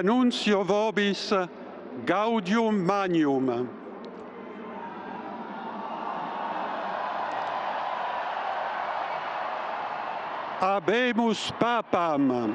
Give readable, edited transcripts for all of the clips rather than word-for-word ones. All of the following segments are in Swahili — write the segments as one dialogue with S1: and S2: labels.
S1: Annuncio vobis gaudium magnum. Habemus papam.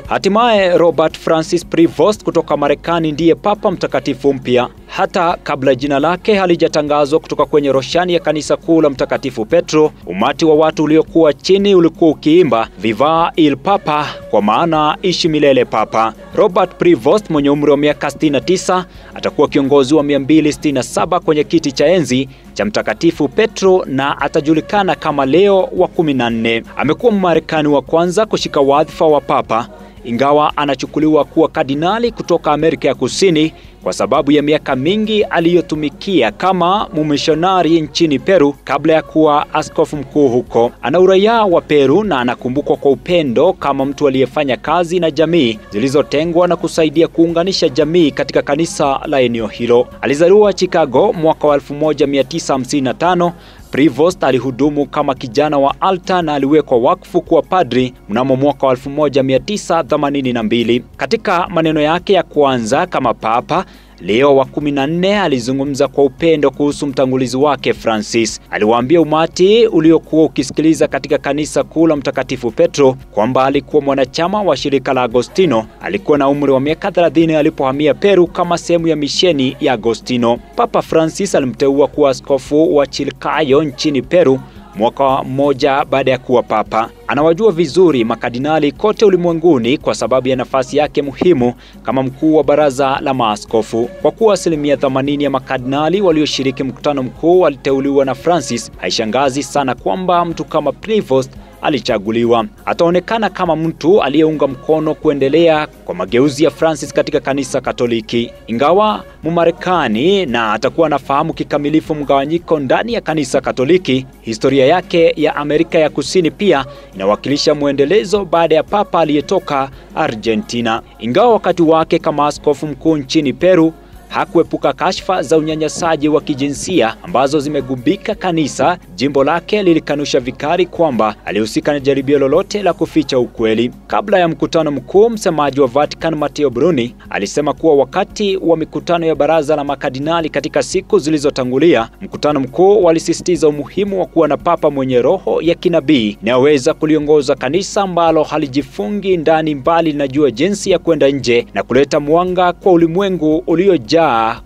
S2: Hatimaye Robert Francis Prevost kutoka Marekani ndiye papa mtakatifu mpya. Hata kabla jina lake halijatangazwa kutoka kwenye roshani ya kanisa kuu la Mtakatifu Petro, umati wa watu uliokuwa chini ulikuwa ukiimba Viva il Papa, kwa maana ishi milele papa. Robert Prevost mwenye umri wa miaka 69 atakuwa kiongozi wa 267 kwenye kiti cha enzi cha Mtakatifu Petro na atajulikana kama Leo wa 14. Amekuwa Mmarekani wa kwanza kushika wadhifa wa papa, ingawa anachukuliwa kuwa kardinali kutoka Amerika ya Kusini kwa sababu ya miaka mingi aliyotumikia kama mumishonari nchini Peru kabla ya kuwa askofu mkuu huko. Ana uraia wa Peru na anakumbukwa kwa upendo kama mtu aliyefanya kazi na jamii zilizotengwa na kusaidia kuunganisha jamii katika kanisa la eneo hilo. Alizaliwa Chicago mwaka wa 1955. Prevost alihudumu kama kijana wa altar na aliwekwa wakfu kuwa padri mnamo mwaka wa 1982. Katika maneno yake ya kwanza kama papa, Leo wa 14 alizungumza kwa upendo kuhusu mtangulizi wake Francis. Aliwaambia umati uliokuwa ukisikiliza katika kanisa kuu la Mtakatifu Petro kwamba alikuwa mwanachama wa shirika la Agostino. Alikuwa na umri wa miaka 30 alipohamia Peru kama sehemu ya misheni ya Agostino. Papa Francis alimteua kuwa askofu wa Chilcayo nchini Peru mwaka mmoja baada ya kuwa papa. Anawajua vizuri makardinali kote ulimwenguni kwa sababu ya nafasi yake muhimu kama mkuu wa baraza la maaskofu. Kwa kuwa 80% ya makardinali walioshiriki mkutano mkuu waliteuliwa na Francis, haishangazi sana kwamba mtu kama Prevost alichaguliwa. Ataonekana kama mtu aliyeunga mkono kuendelea kwa mageuzi ya Francis katika kanisa Katoliki. Ingawa Mmarekani na atakuwa anafahamu kikamilifu mgawanyiko ndani ya kanisa Katoliki, historia yake ya Amerika ya Kusini pia inawakilisha muendelezo baada ya papa aliyetoka Argentina. Ingawa wakati wake kama askofu mkuu nchini Peru hakuepuka kashfa za unyanyasaji wa kijinsia ambazo zimegubika kanisa, jimbo lake lilikanusha vikali kwamba alihusika na jaribio lolote la kuficha ukweli. Kabla ya mkutano mkuu, msemaji wa Vatican Matteo Bruni alisema kuwa wakati wa mikutano ya baraza la makardinali katika siku zilizotangulia, mkutano mkuu walisisitiza umuhimu wa kuwa na papa mwenye roho ya kinabii inayoweza kuliongoza kanisa ambalo halijifungi ndani mbali linajua jinsi ya kwenda nje na kuleta mwanga kwa ulimwengu uliojaa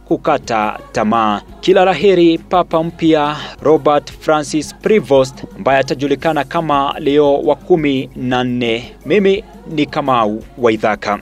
S2: kukata tamaa. Kila laheri papa mpya Robert Francis Prevost ambaye atajulikana kama Leo wa 14. Mimi ni Kamau wa Ithaka.